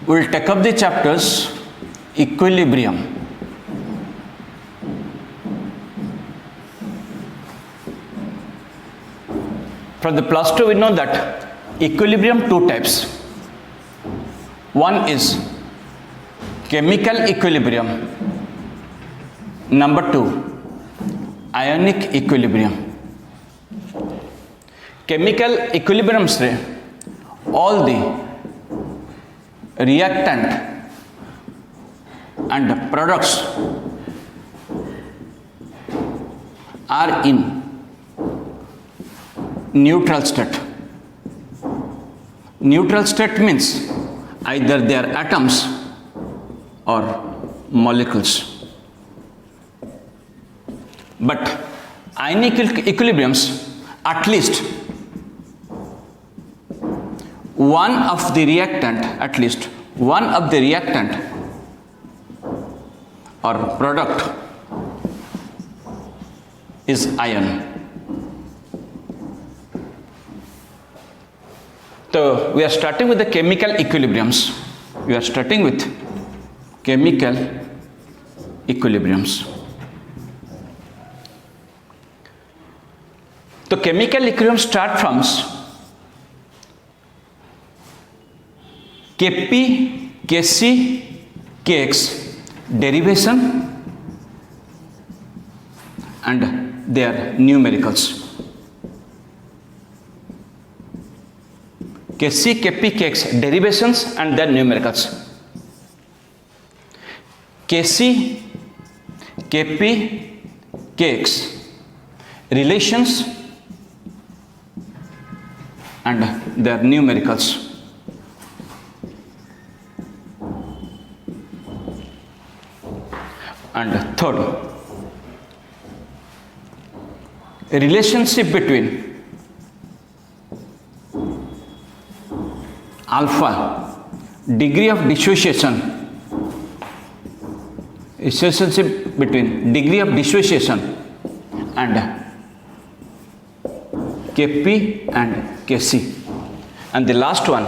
we will take up the chapters equilibrium. From the plus 2 we know that equilibrium two types. One is chemical equilibrium. Number 2, ionic equilibrium. Chemical equilibrium से all the reactant and products are in neutral state. Neutral state means either they are atoms or molecules. But ionic equilibriums, at least one of the reactant or product is ion. So we are starting with the chemical equilibriums. So chemical equilibrium start from Kp, Kc, Kx derivation and their numericals. Kc, Kp, Kx derivations and their numericals. Kc, Kp, Kx relations and their numericals. And third, a relationship between alpha, degree of dissociation, relationship between degree of dissociation and Kp and Kc. And the last one,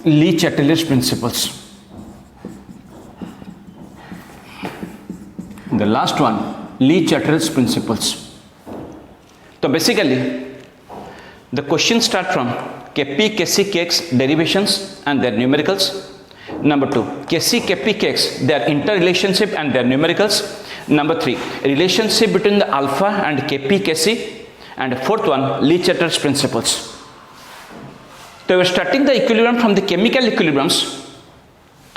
Le-Chatelier's principles. The last one, Le-Chatelier's principles. So basically, the question start from Kp, Kc, Kx derivations and their numericals. Number 2, Kc, Kp, Kx, their interrelationship and their numericals. Number 3, relationship between the alpha and Kp, Kc. And fourth one, Le-Chatelier's principles. So we are starting the equilibrium from the chemical equilibriums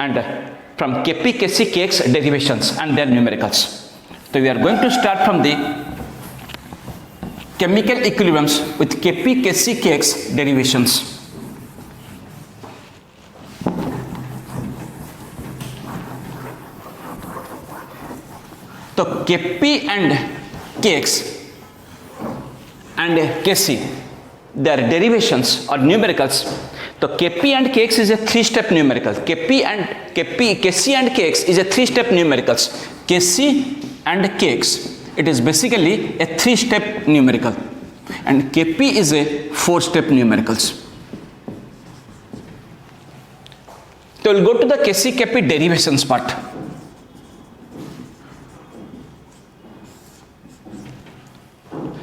and from Kp, Kc, Kx derivations and their numericals. So we are going to start from the chemical equilibriums with Kp, Kc, Kx derivations. So Kp and Kx and Kc, their derivations or numericals. So Kp and Kx is a 3-step numerical. Kc and Kx is a 3-step numericals. Kc and Kx, it is basically a 3-step numerical, and Kp is a 4-step numericals. So we'll go to the Kc Kp derivations part.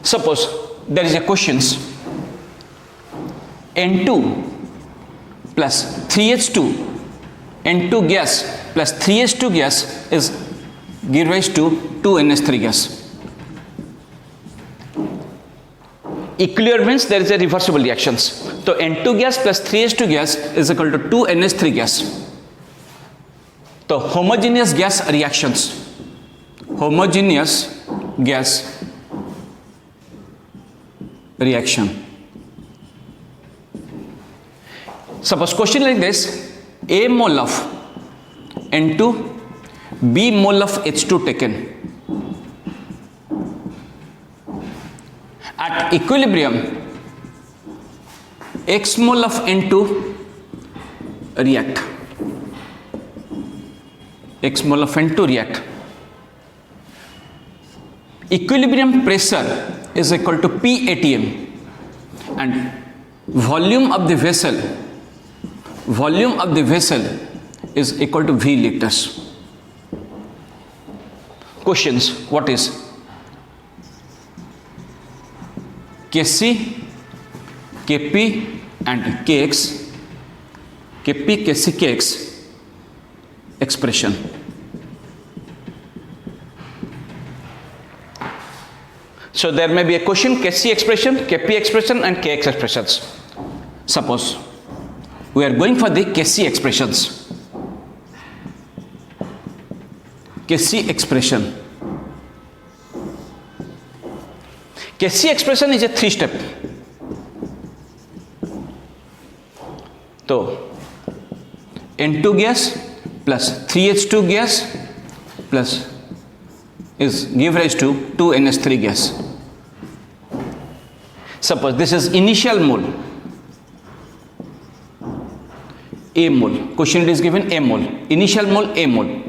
Suppose there is a questions N2 plus 3H2, N2 gas plus 3H2 gas is give rise to 2NH3 gas. Equilibrium means there is a reversible reactions. So N2 gas plus 3H2 gas is equal to 2NH3 gas. So homogeneous gas reactions. Homogeneous gas reaction. Suppose question like this, A mole of N2, B mole of H2 taken. At equilibrium, X mole of N2 react. X mole of N2 react. Equilibrium pressure is equal to P ATM, and volume of the vessel is equal to V liters. Questions: what is Kc, Kp and Kx, Kp, Kc, Kx expression? So there may be a question: Kc expression, Kp expression and Kx expressions. Suppose we are going for the Kc expressions. Kc expression. Kc expression is a 3-step. So N2 gas plus 3H2 gas plus is give rise to 2NH3 gas. Suppose this is initial mole, A mole. Question is given A mole. Initial mole A mole.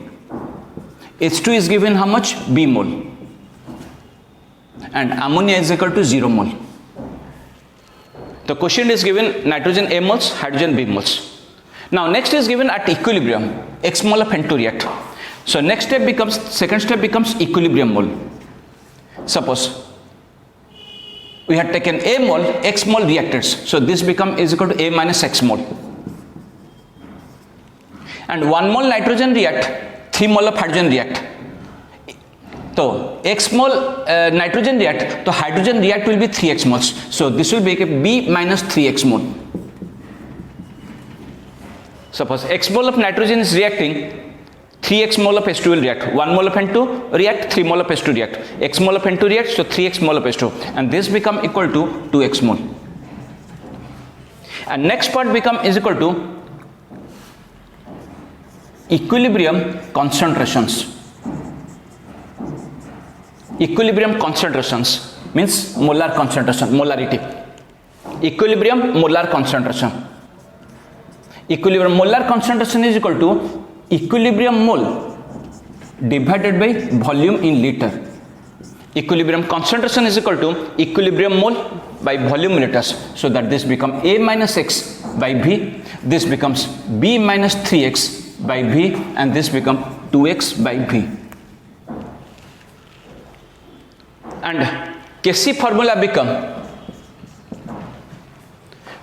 H2 is given how much? B mole. And ammonia is equal to 0 mole. The question is given nitrogen A moles, hydrogen B moles. Now next is given at equilibrium X mole of N2 react. So next step becomes, second step becomes equilibrium mole. Suppose we had taken A mole, X mole reactants. So this is equal to A minus X mole. And 1 mole nitrogen react, 3 mole of hydrogen react. So X mole nitrogen react, so hydrogen react will be 3x moles. So this will make a B minus 3x mole. Suppose X mole of nitrogen is reacting, 3x mole of H2 will react. 1 mole of N2 react, 3 mole of H2 react. X mole of N2 react, so 3x mole of H2. And this become equal to 2x mole. And next part is equal to equilibrium concentrations. Equilibrium concentrations means molar concentration, molarity. Equilibrium molar concentration. Equilibrium molar concentration is equal to equilibrium mole divided by volume in liter. Equilibrium concentration is equal to equilibrium mole by volume in liters. So that this becomes A minus X by V. This becomes B minus 3X by V, and this becomes 2X by V. And Kc formula become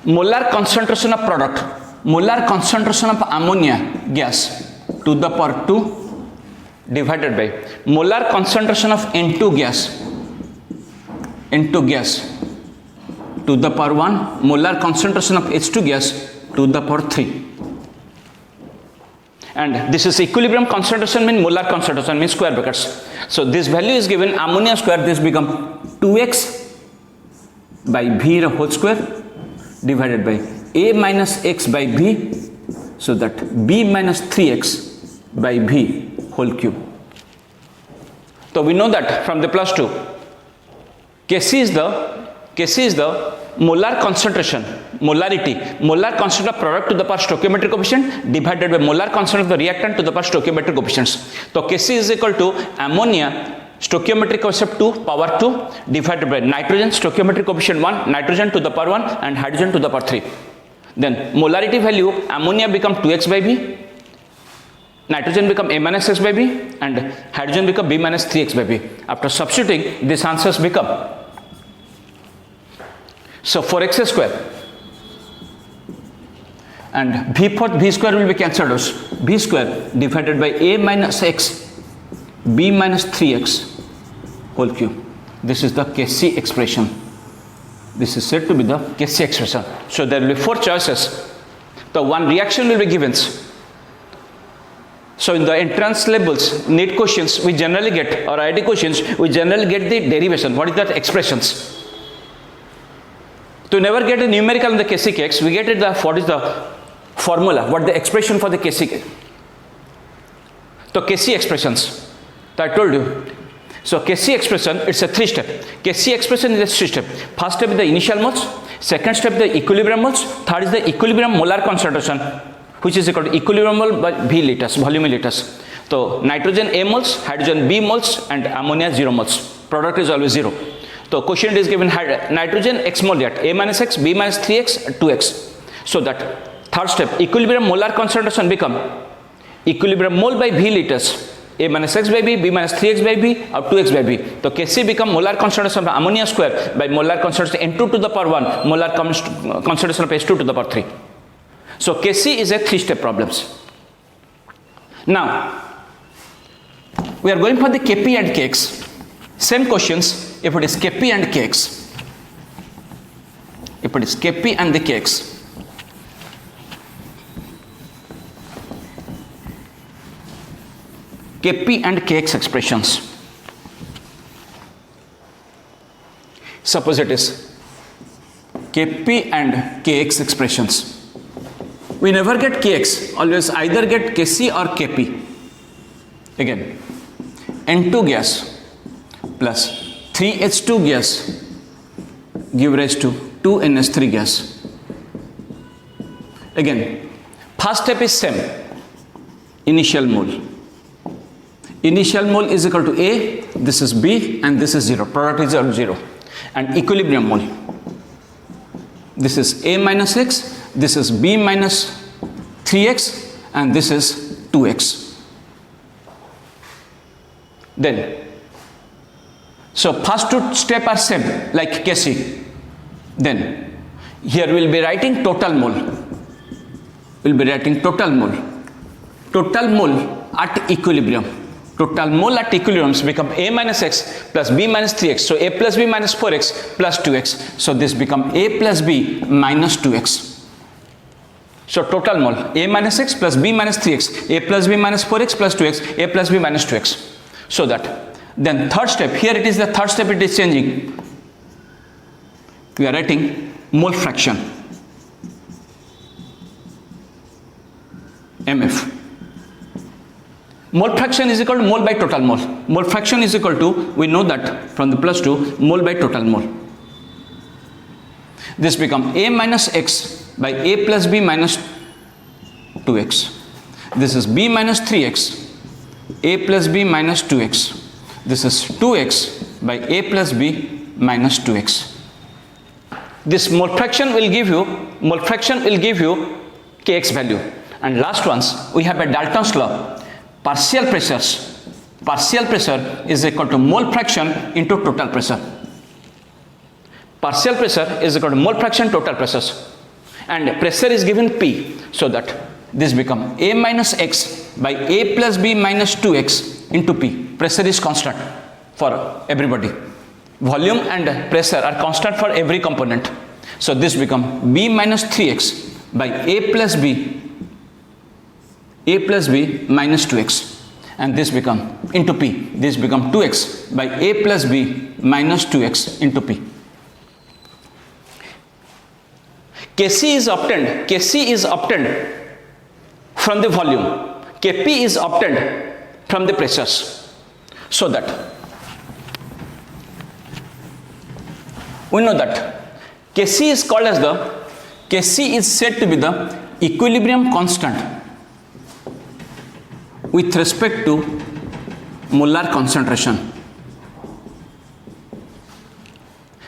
molar concentration of product, molar concentration of ammonia gas to the power 2 divided by molar concentration of N2 gas to the power 1, molar concentration of H2 gas to the power 3. And this is equilibrium concentration means molar concentration means square brackets. So this value is given ammonia square, this become 2x by V whole square divided by A minus X by V, so that B minus 3X by V whole cube. So we know that from the plus 2, Kc is the molar concentration, molarity, molar concentration of product to the power stoichiometric coefficient divided by molar concentration of the reactant to the power stoichiometric coefficients. So Kc is equal to ammonia stoichiometric coefficient 2 power 2 divided by nitrogen stoichiometric coefficient 1, nitrogen to the power 1 and hydrogen to the power 3. Then molarity value, ammonia become 2x by V, nitrogen become A minus X by V, and hydrogen become B minus 3x by V. After substituting, these answers become, so 4x square and V square will be cancelled out. V square divided by A minus X B minus 3x whole cube. This is the Kc expression. This is said to be the Kc expression. So there will be 4 choices. The one reaction will be given. So in the entrance levels, NEET questions we generally get, or IIT questions we generally get the derivation. What is that? Expressions. To never get a numerical in the Kc-Kx, we get it the what is the formula, what the expression for the Kc. So Kc expressions. So I told you. So Kc expression, it's a 3-step. Kc expression is a 3-step. First step is the initial moles, second step the equilibrium moles, third is the equilibrium molar concentration, which is equal to equilibrium mole by V liters, volume in liters. So nitrogen A moles, hydrogen B moles and ammonia 0 moles. Product is always 0. So quotient is given nitrogen x mole that A minus x, B minus 3x, 2x. So that third step, equilibrium molar concentration become equilibrium mole by V liters, A minus x by B, B minus 3x by B, or 2x by B. So Kc become molar concentration of ammonia square by molar concentration N2 to the power 1, molar concentration of H2 to the power 3. So Kc is a 3-step problems. Now we are going for the Kp and Kx. Same questions if it is Kp and Kx. If it is Kp and the Kx. Kp and Kx expressions. Suppose it is Kp and Kx expressions. We never get Kx, always either get Kc or Kp. Again, N2 gas plus 3H2 gas give rise to 2NH3 gas. Again, first step is same, initial mole. Initial mole is equal to A, this is B, and this is 0. Product is 0. And equilibrium mole. This is A minus x, this is B minus 3x, and this is 2x. Then, so first two steps are same, like Kc. Then, here we will be writing total mole. We will be writing total mole. Total mole at equilibrium. Total mole at equilibrium become A minus x plus B minus 3x. So A plus B minus 4x plus 2x. So this become A plus B minus 2x. So total mole A minus x plus B minus 3x, A plus B minus 4x plus 2x, A plus B minus 2x. So that then third step, here it is the third step, it is changing. We are writing mole fraction, MF. Mole fraction is equal to mole by total mole. Mole fraction is equal to, we know that from the plus 2, mole by total mole. This become A minus x by A plus B minus 2x. This is B minus 3x, A plus B minus 2x. This is 2x by A plus B minus 2x. This mole fraction will give you Kx value. And last ones, we have a Dalton's law. Partial pressure is equal to mole fraction into total pressure. Partial pressure is equal to mole fraction total pressures. And pressure is given P, so that this become A minus x by A plus B minus 2x into P. Pressure is constant for everybody. Volume and pressure are constant for every component. So this become B minus 3x by A plus B minus 2x, and this become into P. This become 2x by A plus B minus 2x into P. Kc is obtained from the volume. Kp is obtained from the pressures. So that we know that Kc is said to be the equilibrium constant with respect to molar concentration.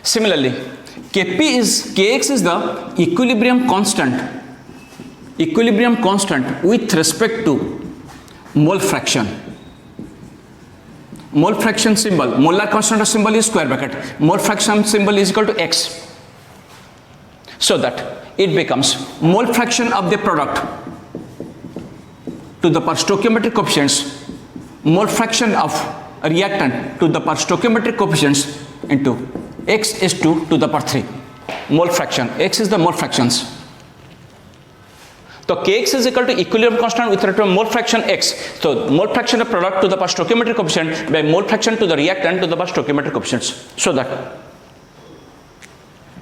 Similarly, Kx is the equilibrium constant with respect to mole fraction. Mole fraction symbol, molar concentration symbol is square bracket. Mole fraction symbol is equal to x. So that it becomes mole fraction of the product to the per stoichiometric coefficients, mole fraction of a reactant to the per stoichiometric coefficients into x is 2 to the power 3. Mole fraction, x is the mole fractions. So Kx is equal to equilibrium constant with respect to mole fraction x. So mole fraction of product to the per stoichiometric coefficient by mole fraction to the reactant to the per stoichiometric coefficients. So that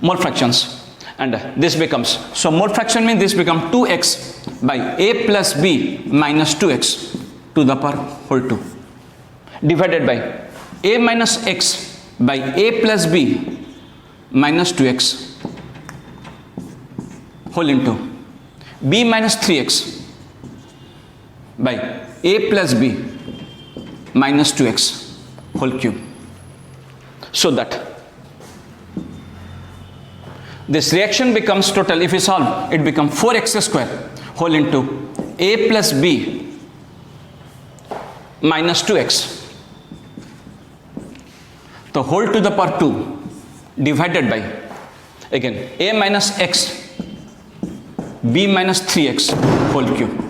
mole fractions. And this becomes, so mole fraction means this becomes 2x by A plus B minus 2x to the power whole 2 divided by A minus x by A plus B minus 2x whole into B minus 3x by A plus B minus 2x whole cube. So that This reaction becomes total, if you solve, it becomes 4x square whole into a plus b minus 2x. The whole to the power 2 divided by, again, a minus x, b minus 3x whole cube.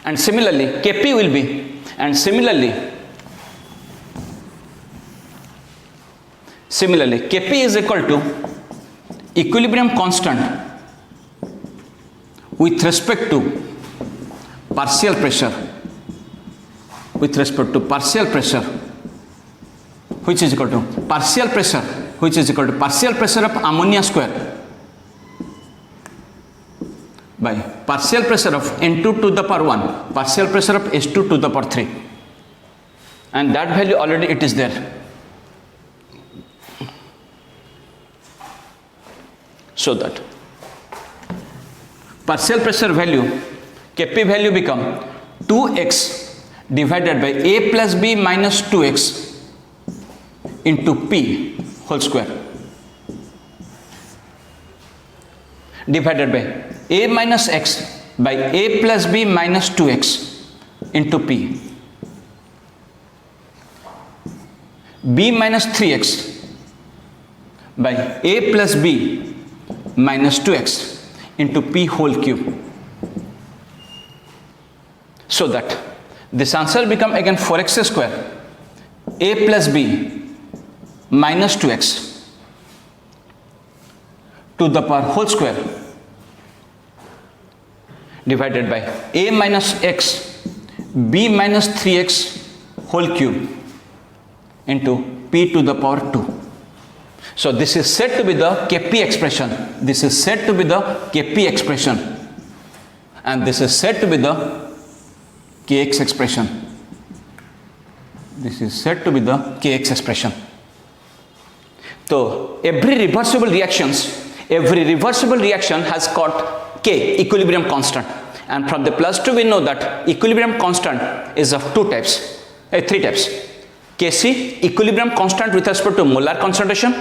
And similarly, Kp will be, and similarly, Kp is equal to equilibrium constant with respect to partial pressure, which is equal to partial pressure of ammonia square by partial pressure of N2 to the power 1, partial pressure of S2 to the power 3, and that value already it is there. So that partial pressure value, Kp value become 2x divided by a plus b minus 2x into p whole square divided by a minus x by a plus b minus 2x into p, b minus 3x by a plus b minus 2x into p whole cube. So that this answer become again 4x square a plus b minus 2x to the power whole square divided by a minus x b minus 3x whole cube into p to the power 2. So this is said to be the Kp expression. This is said to be the Kp expression, and this is said to be the Kx expression. This is said to be the Kx expression. So every reversible reaction has got K, equilibrium constant, and from the plus 2 we know that equilibrium constant is of three types. Kc, equilibrium constant with respect to molar concentration,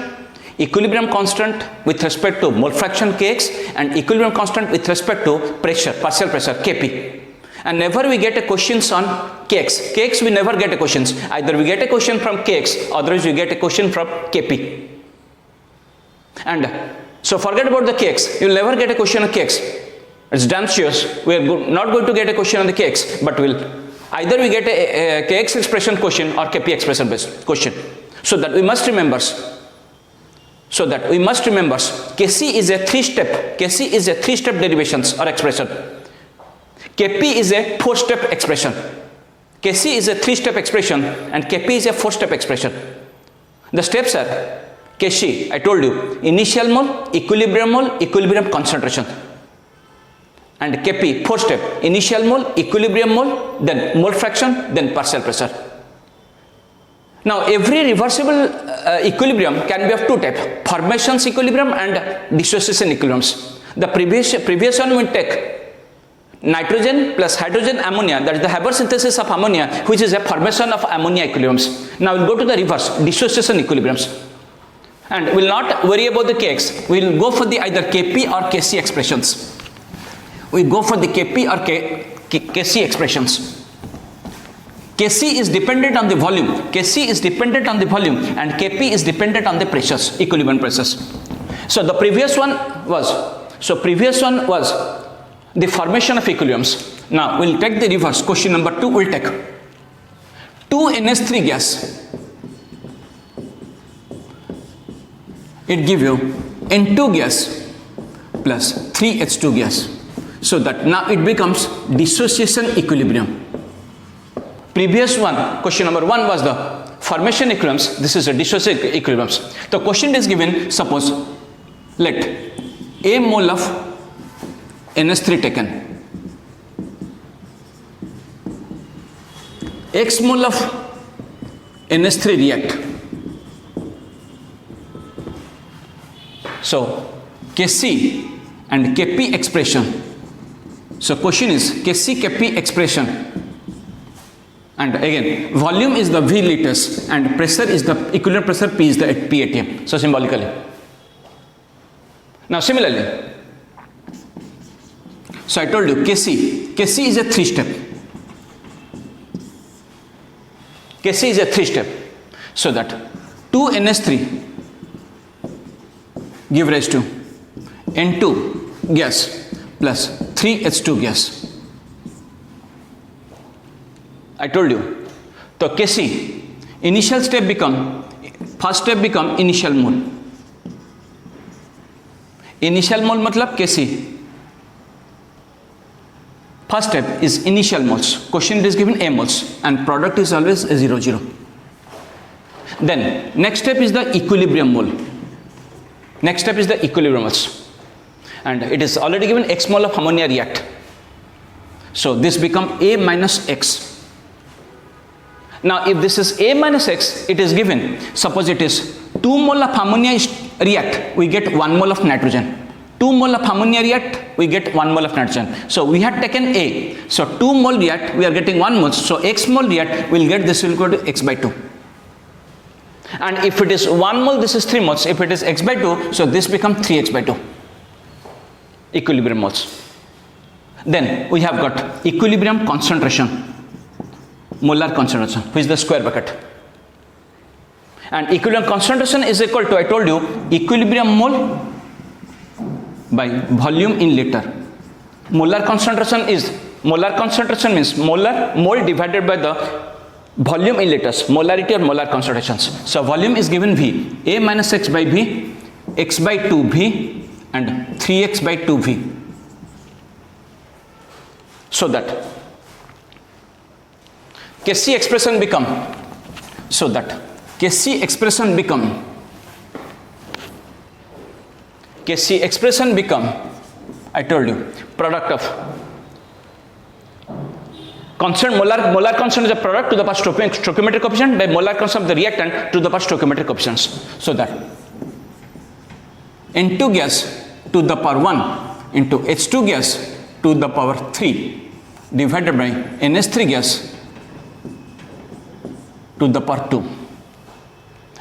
equilibrium constant with respect to mole fraction Kx, and equilibrium constant with respect to pressure, partial pressure Kp. And never we get a questions on Kx. Kx we never get a questions. Either we get a question from Kx, otherwise we get a question from Kp. And so forget about the Kx. You will never get a question on Kx. It's damn sure we are not going to get a question on the Kx, but either we get a Kx expression question or Kp expression based question. So that we must remember. Kc is a three-step derivations or expression. Kp is a four-step expression. Kc is a three-step expression and Kp is a four-step expression. The steps are Kc, I told you, initial mole, equilibrium concentration. And Kp, four-step, initial mole, equilibrium mole, then mole fraction, then partial pressure. Now every reversible equilibrium can be of two types, formations equilibrium and dissociation equilibriums. The previous one will take nitrogen plus hydrogen ammonia, that is the Haber synthesis of ammonia, which is a formation of ammonia equilibriums. Now we'll go to the reverse, dissociation equilibriums. And we'll not worry about the Kx, we'll go for the either Kp or Kc expressions. We go for the Kp or Kc expressions. Kc is dependent on the volume, and Kp is dependent on the pressures, equilibrium pressures. So the previous one was the formation of equilibriums. Now we'll take the reverse. Question number 2 we'll take 2NH3 gas. It give you N2 gas plus 3H2 gas. So that now it becomes dissociation equilibrium. Previous one, question number 1 was the formation equilibriums. This is a dissociation equilibriums. The question is given, suppose let a mole of NH3 taken, X mole of NH3 react. So Kc and Kp expression. So question is Kc Kp expression. And again, volume is the V liters and pressure is the equilibrium pressure P is the P atm. So symbolically. Now similarly, so I told you Kc is a 3-step. Kc is a 3-step. So that 2NH3 give rise to N2 gas plus 3H2 gas. I told you. So Kc, initial step become, first step become initial mole. Initial mole matlab Kc. First step is initial moles. Quotient is given A moles and product is always 0, 0. Then next step is the equilibrium mole. Next step is the equilibrium moles. And it is already given X mole of ammonia react. So this become A minus X. Now if this is A minus X, it is given, suppose it is 2 mole of ammonia react, we get 1 mole of nitrogen. 2 mole of ammonia react, we get 1 mole of nitrogen. So we had taken A. So 2 mole react, we are getting 1 mole. So X mole react, we will get this will go to X by 2. And if it is 1 mole, this is 3 moles. If it is X by 2, so this becomes 3X by 2. Equilibrium moles. Then we have got equilibrium concentration, molar concentration, which is the square bracket. And equilibrium concentration is equal to, I told you, equilibrium mole by volume in liter. Molar concentration means mole divided by the volume in liters, molarity or molar concentrations. So volume is given V, A minus X by V, X by 2 V and 3X by 2 V. So that Kc expression become, I told you, product of constant molar constant is a product to the power stoichiometric coefficient by molar constant of the reactant to the power stoichiometric coefficients. So that N2 gas to the power 1 into H2 gas to the power 3 divided by NH3 gas to the power 2.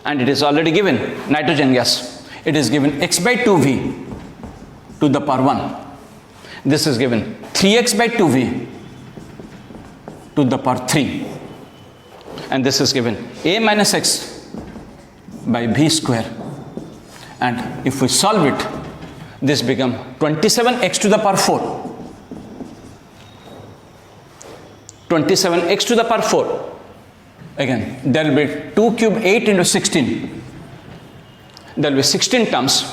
And it is already given nitrogen gas. It is given X by 2V to the power 1. This is given 3X by 2V to the power 3. And this is given A minus X by V square. And if we solve it, this becomes 27X to the power 4. 27X to the power 4. Again, there will be 2 cube 8 into 16. There will be 16 terms.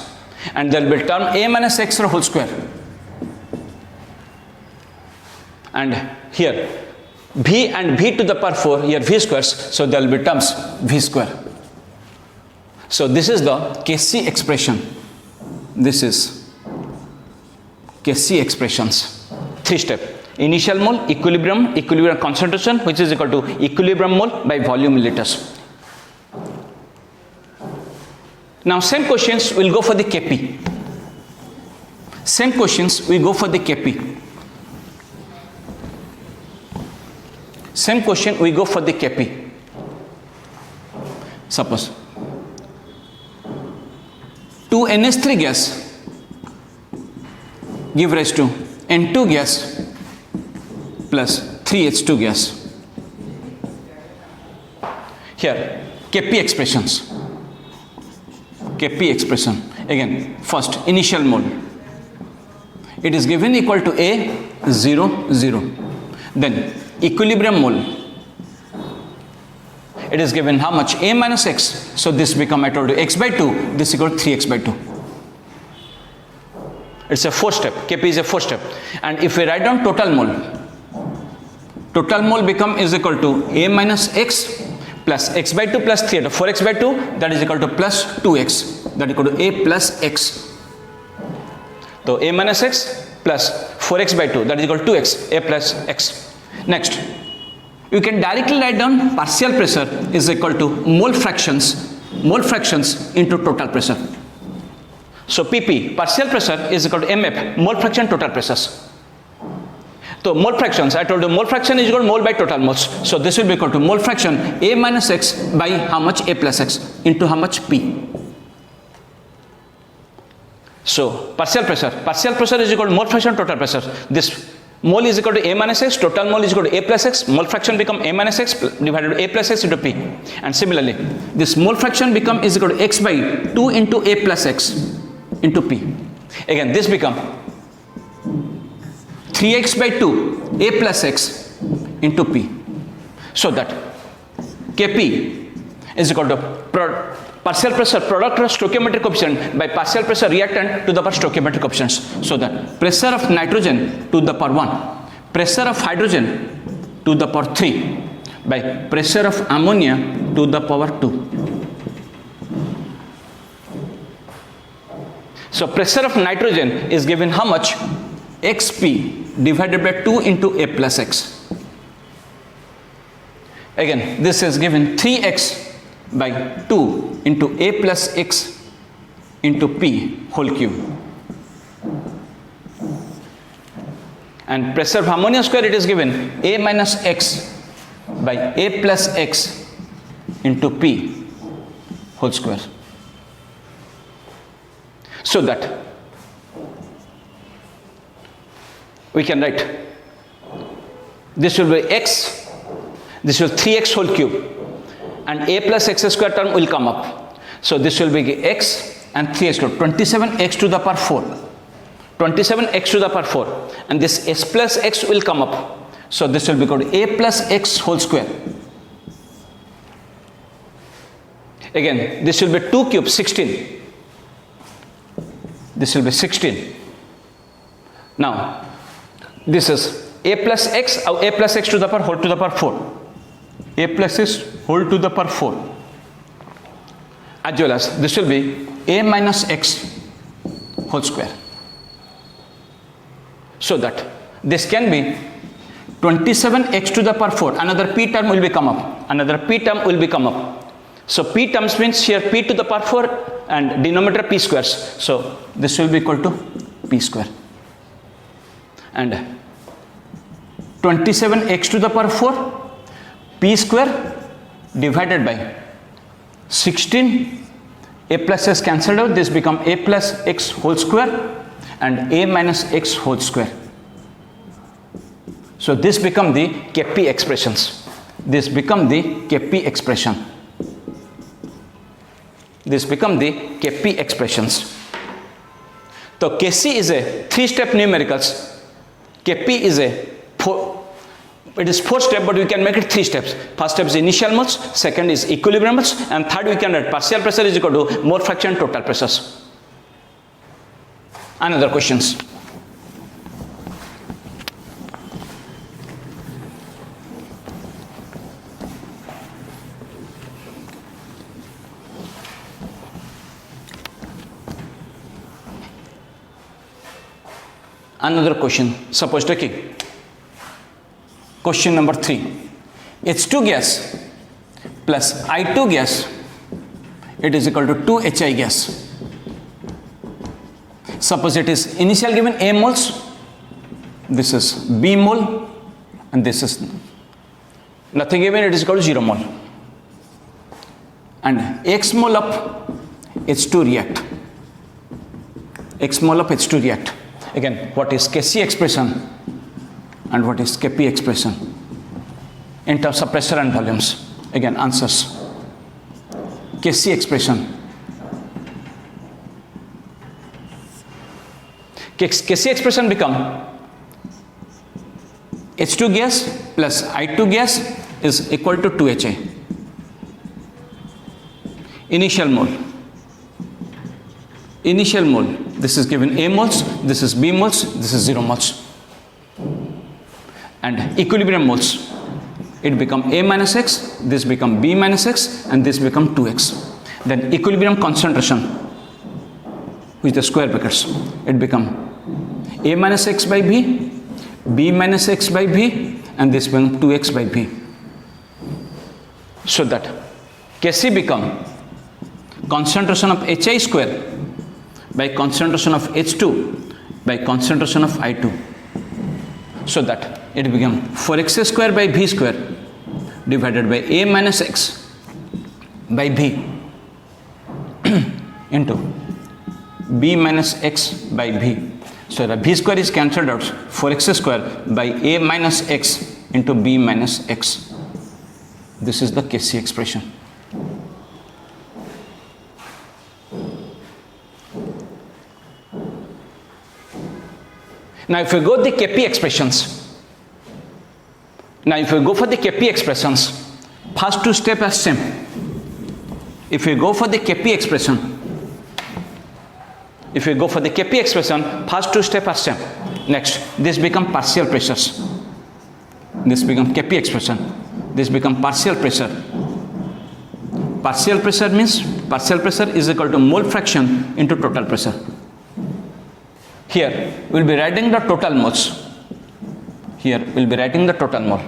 And there will be term A minus X whole square. And here, V and V to the power 4, here V squares, so there will be terms V square. So this is the Kc expression. This is Kc expressions. 3-step. Initial mole, equilibrium concentration, which is equal to equilibrium mole by volume in liters. Now same questions will go for the Kp. Same questions we go for the Kp. Same question we go for the Kp. Suppose 2NH3 gas give rise to N2 gas plus 3H2 gas. Here Kp expressions. Kp expression. Again, first initial mole. It is given equal to A 0 0. Then equilibrium mole. It is given how much? A minus X. So this become, I told you, X by 2. This equal to 3X by 2. It's a 4-step. Kp is a 4-step. And if we write down total mole become is equal to A minus X plus X by 2 plus 3, 4X by 2, that is equal to plus 2X, that is equal to A plus X. So A minus X plus 4X by 2, that is equal to 2X, A plus X. Next, you can directly write down partial pressure is equal to mole fractions into total pressure. So PP, partial pressure, is equal to MF, mole fraction total pressures. So mole fractions, I told you mole fraction is equal to mole by total moles. So this will be equal to mole fraction A minus X by how much? A plus X into how much? P. So partial pressure is equal to mole fraction total pressure. This mole is equal to A minus X, total mole is equal to A plus X, mole fraction become A minus X divided by A plus X into P. And similarly, this mole fraction is equal to X by 2 into A plus X into P. Again, this become 3x by 2 A plus X into P. So that Kp is equal to partial pressure product of stoichiometric coefficient by partial pressure reactant to the power stoichiometric coefficients. So that pressure of nitrogen to the power 1, pressure of hydrogen to the power 3 by pressure of ammonia to the power 2. So pressure of nitrogen is given how much? Xp divided by 2 into A plus X. Again, this is given 3x by 2 into A plus X into P whole cube. And pressure of ammonia square, it is given A minus X by A plus X into P whole square. So that we can write this will be X, this will 3x whole cube, and A plus X square term will come up. So this will be X and 3x to 27x to the power 4. 27x to the power 4, and this S plus X will come up. So this will be equal to A plus X whole square. Again, this will be 2 cube 16. This will be 16. Now, this is A plus X or A plus X to the power whole to the power 4. A plus X whole to the power 4. As well as this will be A minus X whole square. So that this can be 27x to the power 4. Another P term will be come up. Another P term will be come up. So P terms means here P to the power 4 and denominator P squares. So this will be equal to P square. And 27x to the power 4 P square divided by 16, A plus S cancelled out, this become A plus X whole square and A minus X whole square. So this become the Kp expressions. This become the Kp expression. This become the Kp expressions. So Kc is a 3-step numericals. Kp is a 4-step, but we can make it 3 steps. First step is initial moles, second is equilibrium moles, and third we can write partial pressure is equal to mole fraction total pressures. Another questions. Another question. Suppose taking question number 3. H2 gas plus I2 gas, it is equal to 2HI gas. Suppose it is initial given A moles, this is B mole, and this is nothing given, it is equal to 0 mole. And X mole of H2 react. X mole of H2 react. Again, what is Kc expression and what is Kp expression in terms of pressure and volumes? Again, answers. Kc expression. Kc expression become H2 gas plus I2 gas is equal to 2HI. Initial mole. Initial mole. This is given A moles, this is B moles, this is 0 moles. And equilibrium moles, it become A minus X, this become B minus X, and this become 2X. Then equilibrium concentration with the square brackets, it become A minus X by B, B minus X by B, and this become 2X by B. So that Kc become concentration of Hi square by concentration of H2 by concentration of I2. So that it become 4x square by B square divided by A minus X by B into b minus x by v. So the v square is cancelled out, 4x square by a minus x into b minus x. This is the Kc expression. Now if we go the Kp expressions, first two steps are same. If we go for the Kp expression, first two steps are same. Next, this become partial pressures. This become Kp expression. This become partial pressure. Partial pressure means partial pressure is equal to mole fraction into total pressure. Here we will be writing the total moles. Here we will be writing the total mole.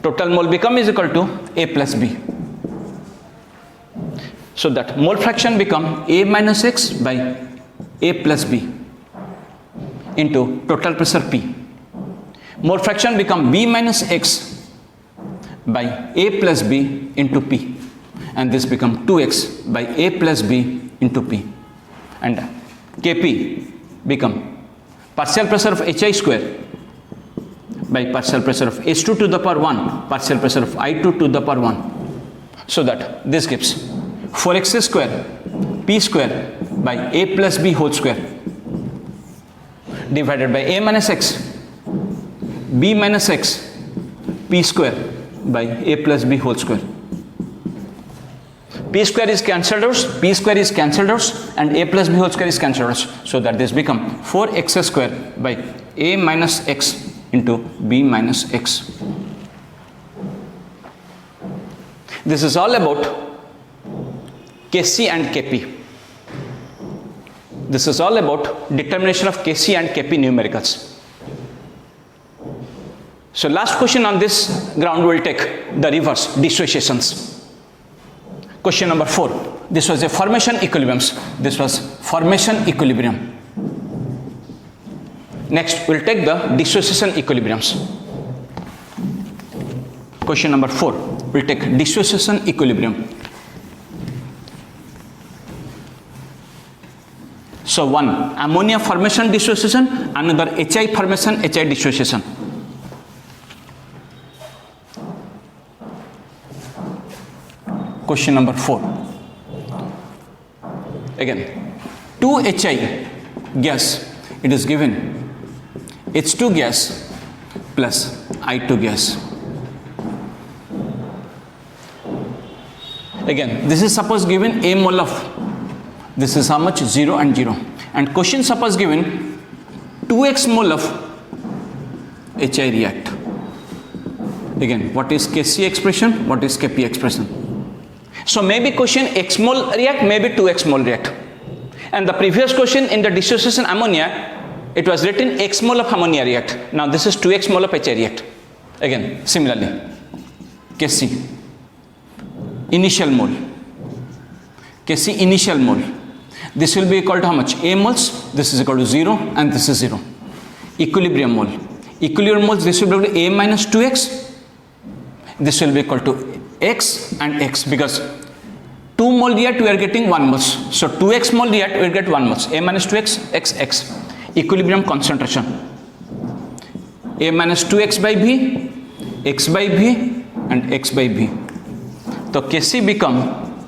Total mole become is equal to A plus B. So that mole fraction become A minus X by A plus B into total pressure P. Mole fraction become B minus X by A plus B into P, and this become 2x by A plus B into P, and Kp become partial pressure of Hi square by partial pressure of H2 to the power 1, partial pressure of I2 to the power 1. So that this gives 4x square P square by A plus B whole square divided by A minus X B minus X P square by A plus B whole square. P square is cancelled out, and A plus B whole square is cancelled out. So that this become 4x square by A minus X into B minus X. This is all about Kc and Kp. This is all about determination of Kc and Kp numericals. So last question on this ground will take the reverse dissociations. Question number 4. This was a formation equilibriums. This was formation equilibrium. Next we'll take the dissociation equilibriums. Question number 4. We'll take dissociation equilibrium. So one ammonia formation dissociation, another HI formation, HI dissociation. Question number 4. Again, 2HI gas, it is given H2 gas plus I2 gas. Again, this is suppose given a mole of, this is how much, 0 and 0, and question suppose given 2x mole of HI react. Again, what is Kc expression, what is Kp expression? So maybe question x mole react, maybe 2x mole react. And the previous question in the dissociation ammonia, it was written x mole of ammonia react. Now this is 2x mole of HI react. Again, similarly, Kc initial mole, Kc initial mole. This will be equal to how much? A moles, this is equal to 0 and this is 0. Equilibrium mole. Equilibrium moles, this will be equal to A minus 2x. This will be equal to x and x, because 2 mole react we are getting 1 moles. So 2x mole react we will get 1 moles. A minus 2x, x, x. Equilibrium concentration. A minus 2x by V, x by V and x by V. So Kc become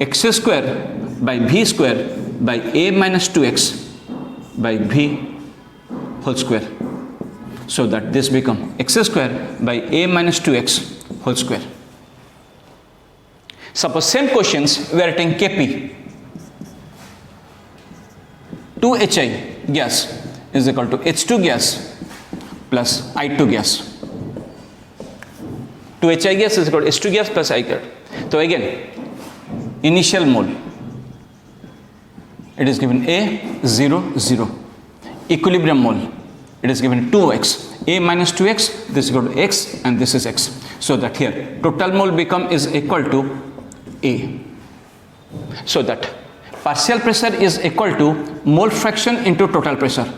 x square by V square by A minus 2x by V whole square. So that this become x square by A minus 2x whole square. Suppose same questions we are taking Kp. 2HI gas is equal to H2 gas plus I2 gas. 2HI gas is equal to H2 gas plus I gas. So again, initial mole, it is given A 0 0. Equilibrium mole, it is given 2x. A minus 2x, this is equal to x and this is x. So that here total mole become is equal to A. So that partial pressure is equal to mole fraction into total pressure.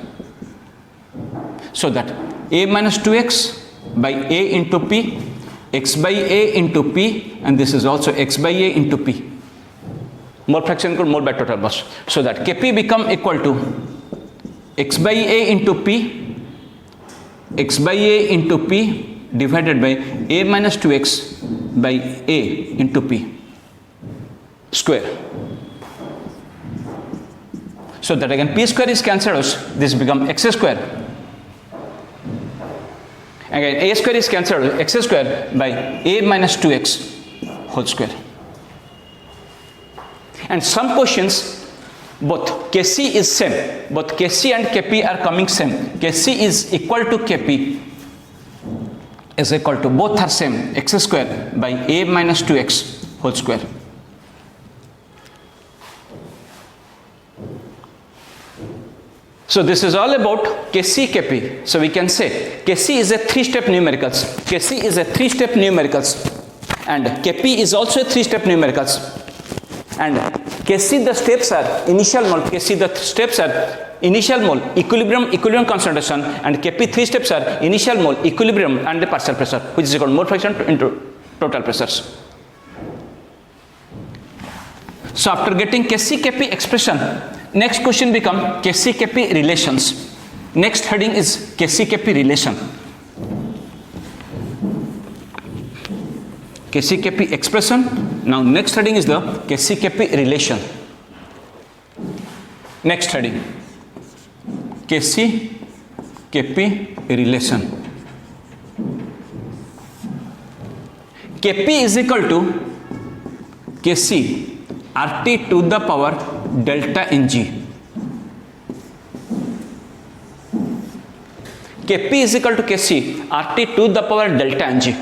So that A minus 2x by A into P, x by A into P, and this is also x by A into P. mole fraction equal mole by total mass. So that Kp become equal to x by A into P, x by A into P divided by A minus 2x by A into P square. So that again P square is cancelled out, this become x square. Again A square is cancelled, x square by A minus 2x whole square. And some questions both Kc is same, both Kc and Kp are coming same. Kc is equal to Kp is equal to, both are same, x square by A minus 2x whole square. So this is all about Kc, Kp. So we can say Kc is a 3-step numericals. Kc is a 3-step numericals and Kp is also a 3-step numericals. And Kc the steps are initial mole, Kc the steps are initial mole, equilibrium concentration, and Kp 3 steps are initial mole, equilibrium and the partial pressure, which is equal to mole fraction into total pressures. So after getting Kc, Kp expression, next question become Kc, Kp relations. Next heading is Kc, Kp relation. Kc, Kp expression. Now next heading is the Kc, Kp relation. Next heading Kc, Kp relation. Kp is equal to Kc Rt to the power delta Ng. Kp is equal to Kc Rt to the power delta Ng,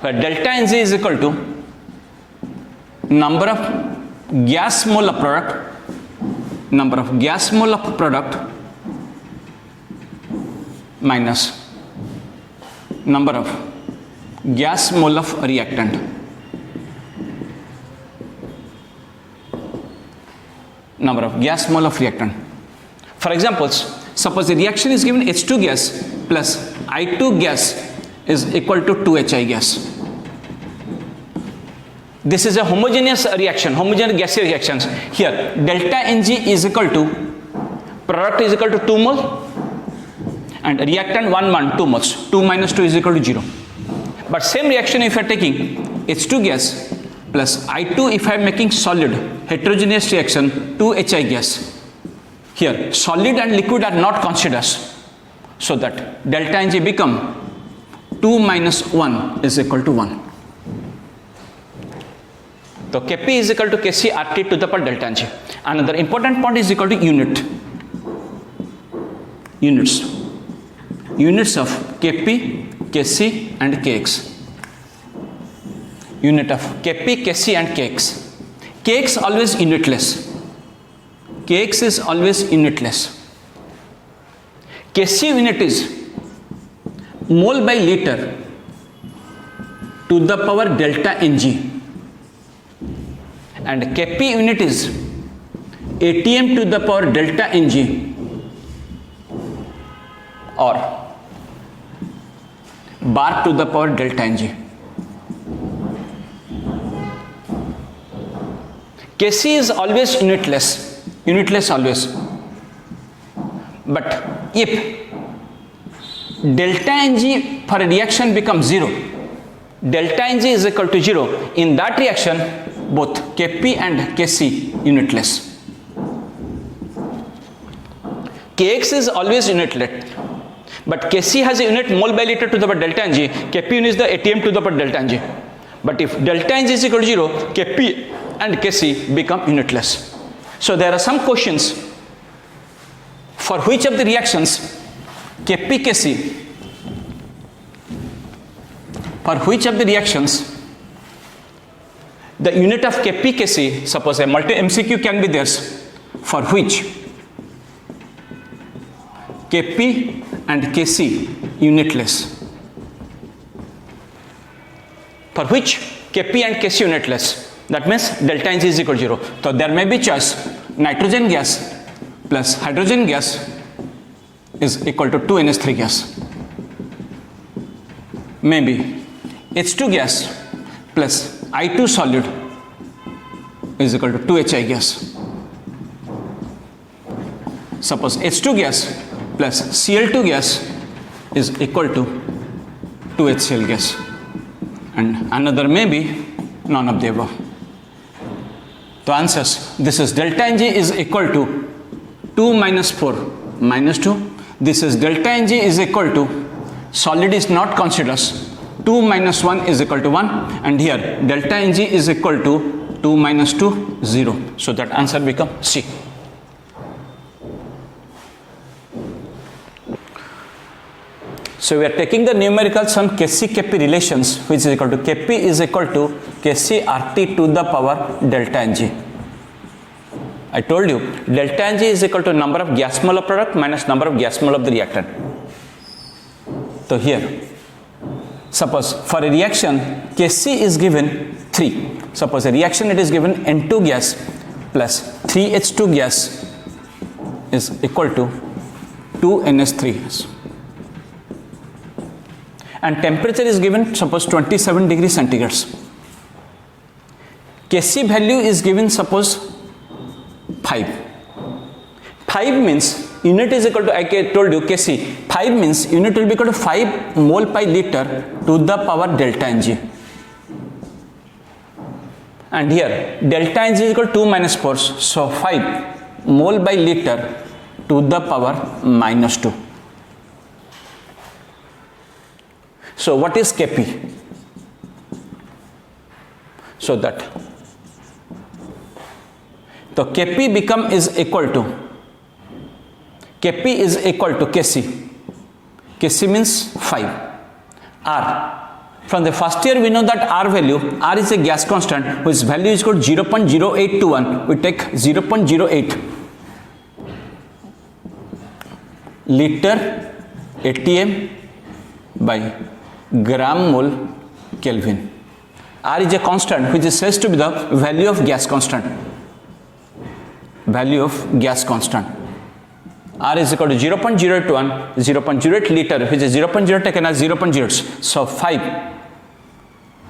where delta Ng is equal to number of gas mole of product, number of gas mole of product minus number of gas mole of reactant. Number of gas mole of reactant. For examples, suppose the reaction is given H2 gas plus I2 gas is equal to 2HI gas. This is a homogeneous reaction, homogeneous gaseous reactions. Here delta Ng is equal to, product is equal to 2 mole and reactant 1 mole, 2 moles. 2 minus 2 is equal to 0. But same reaction if you are taking H2 gas plus I2 if I am making solid heterogeneous reaction 2HI gas. Here solid and liquid are not considered. So that delta Ng become 2 minus 1 is equal to 1. So Kp is equal to Kc Rt to the power delta Ng. Another important point is equal to unit. Units of Kp, Kc and Kx. Unit of Kp, Kc and Kx. Kx always unitless. Kx is always unitless. Kc unit is mole by liter to the power delta Ng. And Kp unit is atm to the power delta Ng or bar to the power delta Ng. Kc is always unitless always. But if delta Ng for a reaction becomes 0, delta Ng is equal to 0, in that reaction both Kp and Kc unitless. Kx is always unitlet, but Kc has a unit mole by liter to the power delta Ng, Kp unit is the atm to the power delta Ng. But if delta Ng is equal to 0, Kp and Kc become unitless. So there are some questions for which of the reactions Kp, Kc, for which of the reactions the unit of Kp, Kc, suppose a multi MCQ can be there, for which Kp and Kc unitless, for which Kp and Kc unitless, that means delta Ng is equal to 0. So there may be choice nitrogen gas plus hydrogen gas is equal to 2NH3 gas, maybe H2 gas plus I2 solid is equal to 2HI gas. Suppose H2 gas plus Cl2 gas is equal to 2HCl gas, and another may be none of the above. The answers, this is delta Ng is equal to 2 minus 4 minus 2. This is delta Ng is equal to, solid is not considered, 2 minus 1 is equal to 1, and here delta Ng is equal to 2 minus 2, 0. So that answer becomes C. So we are taking the numericals on Kc Kp relations, which is equal to Kp is equal to Kc RT to the power delta Ng. I told you delta Ng is equal to number of gas mole of product minus number of gas mole of the reactant. So here, suppose for a reaction Kc is given 3. Suppose a reaction it is given N2 gas plus 3H2 gas is equal to 2NH3 gas. And temperature is given, suppose 27 degrees centigrade. Kc value is given, suppose 5. 5 means unit is equal to, I told you Kc, 5 means unit will be equal to 5 mole per liter to the power delta Ng. And here delta Ng is equal to 2 minus 4, so 5 mole by liter to the power minus 2. So what is Kp? So that the Kp become is equal to, Kp is equal to Kc. Kc means 5. R. From the first year we know that R value, R is a gas constant whose value is equal to 0.0821. We take 0.08 liter ATM by gram mole Kelvin. R is a constant which is said to be the value of gas constant. Value of gas constant. R is equal to 0.081, 0.08 liter, which is 0.0 taken as 0.0. So 5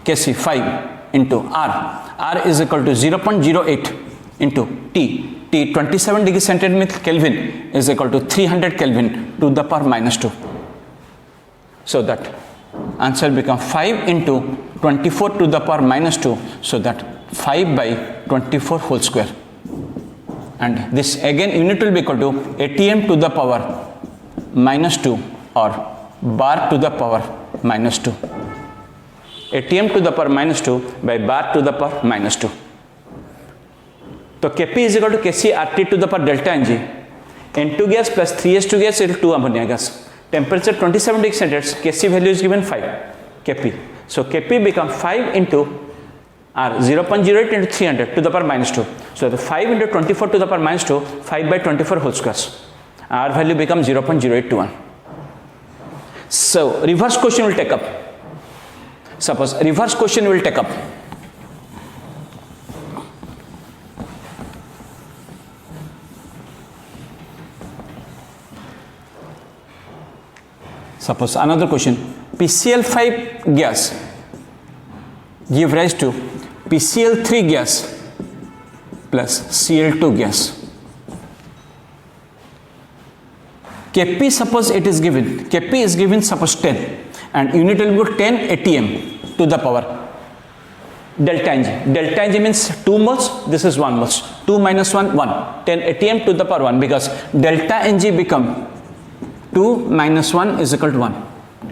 Kc 5 into R. R is equal to 0.08 into T. T 27 degree centigrade Kelvin is equal to 300 Kelvin to the power minus 2. So that answer becomes 5 into 24 to the power minus 2. So that 5 by 24 whole square. And this again unit will be equal to ATM to the power minus 2 or bar to the power minus 2. ATM to the power minus 2 by bar to the power minus 2. So Kp is equal to Kc RT to the power delta Ng. N2 gas plus 3H2 gas is 2 ammonia gas. Temperature 27 degrees centigrade. Kc value is given 5 Kp. So Kp becomes 5 into R 0.08 into 300 to the power minus 2. So the 5 into 24 to the power minus 2, 5 by 24 whole squares. R value becomes 0.0821. So reverse question will take up. Suppose reverse question will take up. Suppose another question, PCl5 gas give rise to PCl3 gas plus Cl2 gas. Kp suppose it is given, Kp is given suppose 10 and unit will go 10 ATM to the power delta Ng. Delta Ng means 2 moles, this is 1 moles. 2 minus 1, 1. 10 ATM to the power 1 because delta Ng become 2 minus 1 is equal to 1.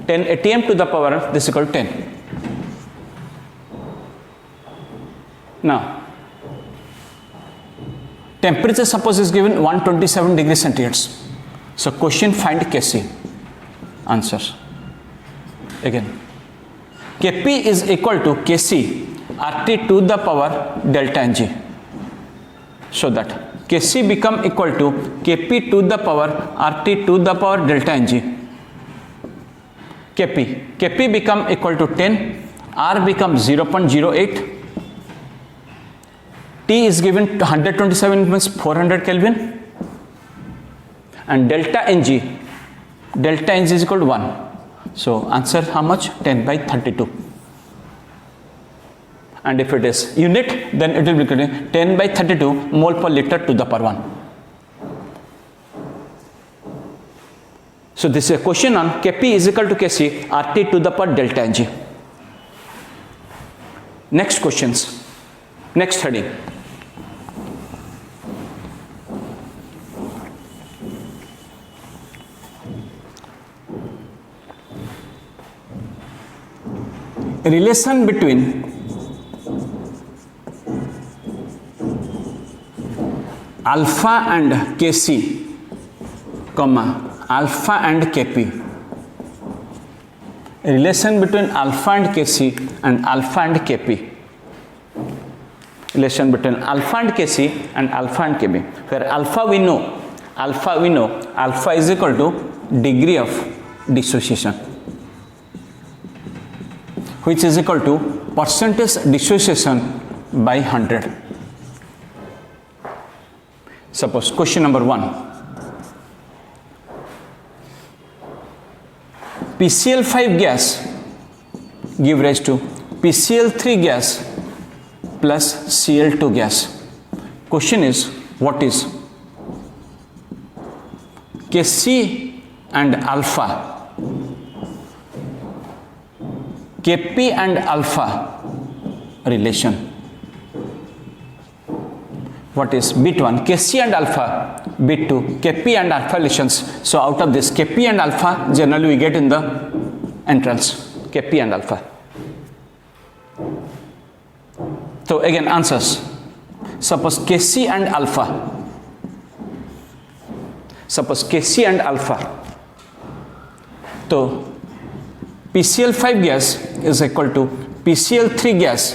10 ATM to the power this is equal to 10. Now, temperature suppose is given 127 degrees centigrade. So question find Kc. Answers. Again, Kp is equal to Kc RT to the power delta Ng. So that Kc become equal to Kp to the power RT to the power delta Ng. Kp become equal to 10, R becomes 0.08, T is given 127 means 400 Kelvin, and delta Ng is equal to 1. So answer how much? 10 by 32. and if it is unit, then it will be 10/32 mole per liter to the power 1. So this is a question on Kp is equal to Kc RT to the power delta Ng. Next questions, next heading. Relation between alpha and Kc, comma alpha and Kp. Relation between alpha and Kc and alpha and Kp. Relation between alpha and Kc and alpha and Kp. Where alpha we know alpha is equal to degree of dissociation, which is equal to percentage dissociation by 100. Suppose question number 1. PCl5 gas give rise to PCl3 gas plus Cl2 gas. Question is, what is Kc and alpha, Kp and alpha relation? What is bit 1 Kc and alpha, bit 2 Kp and alpha relations? So out of this Kp and alpha generally we get in the entrance, Kp and alpha. So again answers, suppose Kc and alpha, suppose Kc and alpha, so PCl5 gas is equal to PCl3 gas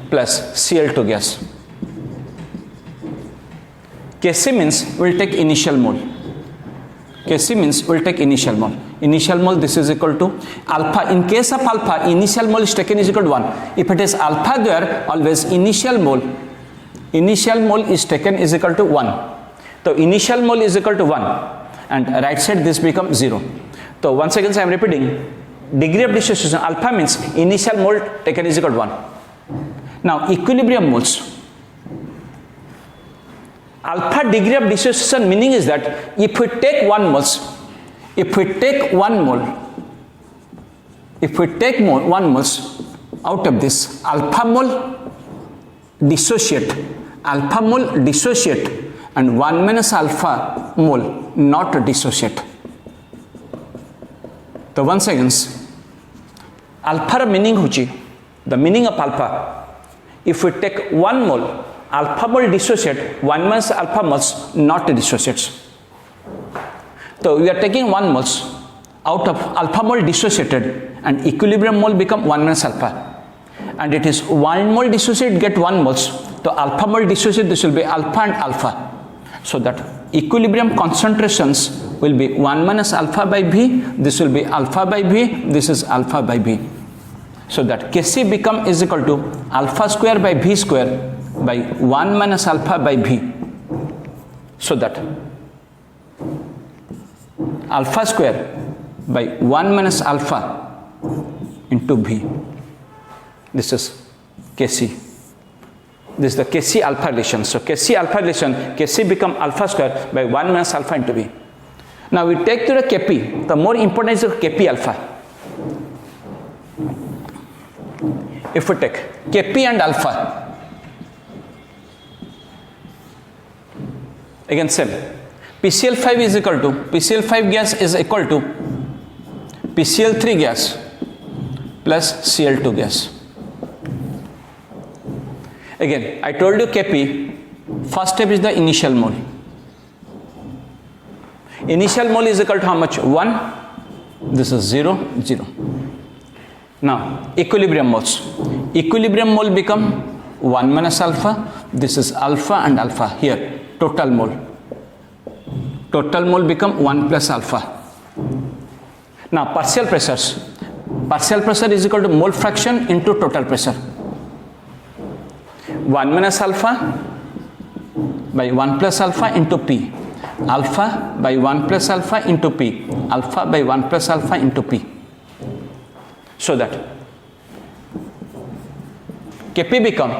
plus Cl2 gas. Kc means we'll take initial mole. Kc means we'll take initial mole. Initial mole, this is equal to alpha. In case of alpha, initial mole is taken is equal to 1. If it is alpha there, always initial mole is taken is equal to 1. So initial mole is equal to 1 and right side this becomes 0. So once again I am repeating, degree of dissociation alpha means initial mole taken is equal to 1. Now equilibrium moles. Alpha degree of dissociation meaning is that if we take 1 moles out of this, alpha mole dissociate and 1 minus alpha mole not dissociate. So once again, alpha meaning huchi, the meaning of alpha, if we take 1 mole, alpha mole dissociate, 1 minus alpha moles not dissociates. So we are taking 1 moles out of alpha mole dissociated and equilibrium mole become 1 minus alpha, and it is 1 mole dissociate get 1 moles. So alpha mole dissociate, this will be alpha and alpha. So that equilibrium concentrations will be 1 minus alpha by V, this will be alpha by V, this is alpha by V. So that Kc become is equal to alpha square by V square by 1 minus alpha by V. So that alpha square by 1 minus alpha into V. This is Kc. This is the Kc alpha relation. So Kc alpha relation, Kc become alpha square by 1 minus alpha into V. Now we take to the Kp, the more important is the Kp alpha. If we take Kp and alpha, again same, PCl5 is equal to, PCl5 gas is equal to PCl3 gas plus Cl2 gas. Again, I told you Kp, first step is the initial mole. Initial mole is equal to how much? 1. This is 0, 0. Now, equilibrium moles. Equilibrium mole become 1 minus alpha. This is alpha and alpha. Here, total mole. Total mole become 1 plus alpha. Now, partial pressures. Partial pressure is equal to mole fraction into total pressure. 1 minus alpha by 1 plus alpha into P. Alpha by 1 plus alpha into P. Alpha by 1 plus alpha into P. So that Kp become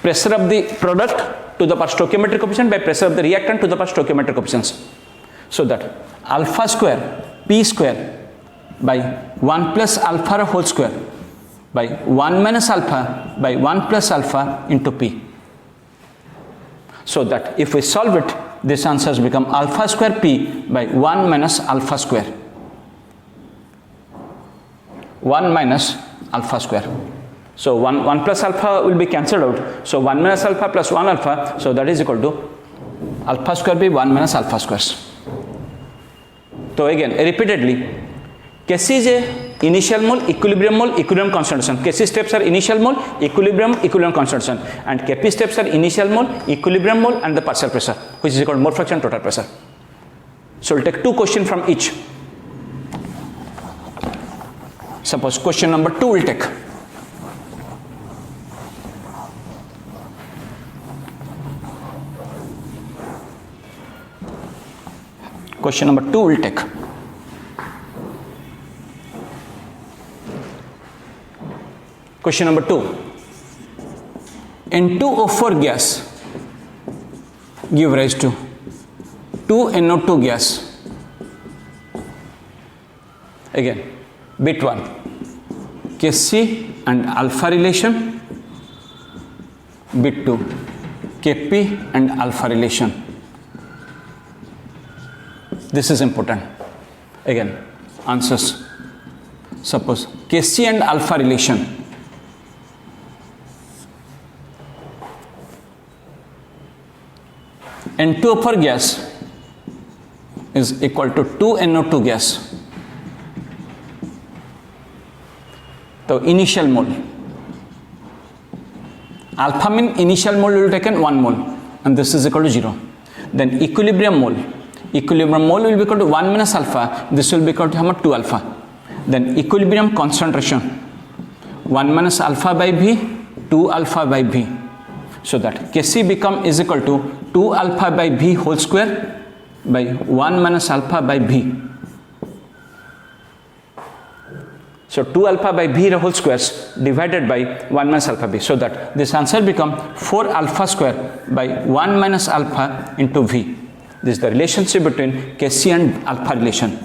pressure of the product to the power stoichiometric coefficient by pressure of the reactant to the power stoichiometric coefficients. So that alpha square P square by 1 plus alpha whole square by 1 minus alpha by 1 plus alpha into P. So that if we solve it, this answer has become alpha square P by 1 minus alpha square. 1 minus alpha square. So 1 plus alpha will be cancelled out. So 1 minus alpha plus 1 alpha. So that is equal to alpha square by 1 minus alpha squares. So again, repeatedly, Kc is a initial mole, equilibrium concentration. Kc steps are initial mole, equilibrium concentration, and Kp steps are initial mole, equilibrium mole, and the partial pressure, which is called mole fraction total pressure. So we'll take two questions from each. Suppose question number 2 will take. Question number 2 will take. Question number 2. N2O4 gas give rise to 2NO2 gas. Again, bit 1. Kc and alpha relation. Bit 2. Kp and alpha relation. This is important. Again, answers. Suppose Kc and alpha relation. N2O4 gas is equal to 2NO2 gas. So initial mole. Alpha mean initial mole will be taken 1 mole, and this is equal to 0. Then equilibrium mole. Equilibrium mole will be equal to 1 minus alpha. This will be equal to how much? 2 alpha. Then equilibrium concentration. 1 minus alpha by V, 2 alpha by V. So that Kc become is equal to 2 alpha by V whole square by 1 minus alpha by V. So 2 alpha by V whole squares divided by 1 minus alpha B. So that this answer become 4 alpha square by 1 minus alpha into V. This is the relationship between Kc and alpha relation.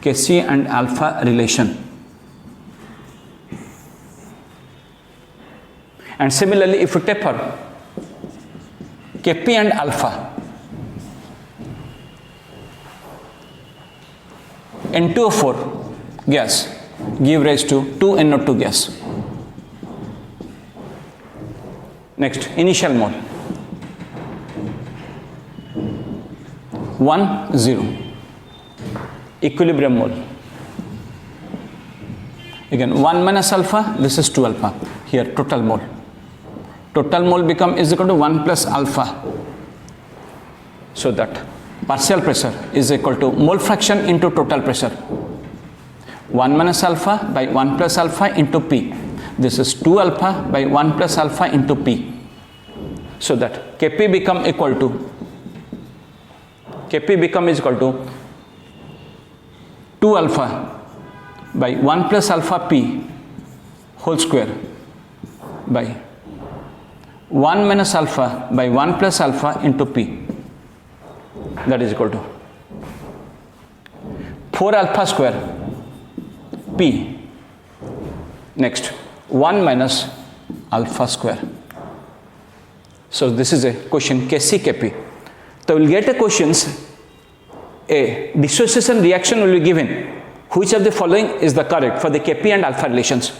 Kc and alpha relation. And similarly, if you taper Kp and alpha, N2O4 gas give rise to 2NO2 gas. Next, initial mole. 1, 0. Equilibrium mole. Again, 1 minus alpha, this is 2 alpha. Here, total mole. Total mole become is equal to 1 plus alpha. So that partial pressure is equal to mole fraction into total pressure. 1 minus alpha by 1 plus alpha into P. This is 2 alpha by 1 plus alpha into P. So that Kp become equal to 2 alpha by 1 plus alpha P whole square by 1 minus alpha by 1 plus alpha into P. That is equal to 4 alpha square P. Next, 1 minus alpha square. So this is a question Kc Kp. So we will get a questions, a dissociation reaction will be given. Which of the following is the correct for the Kp and alpha relations?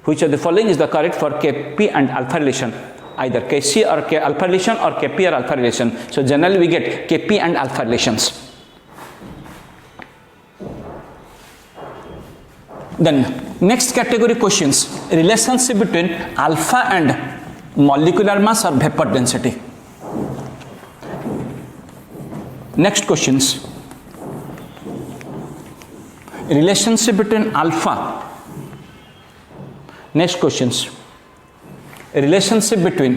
Which of the following is the correct for Kp and alpha relation? Either Kc or alpha relation or Kp or alpha relation. So generally we get Kp and alpha relations. Then next category questions, relationship between alpha and molecular mass or vapor density. Next questions, relationship between alpha. Next questions, relation between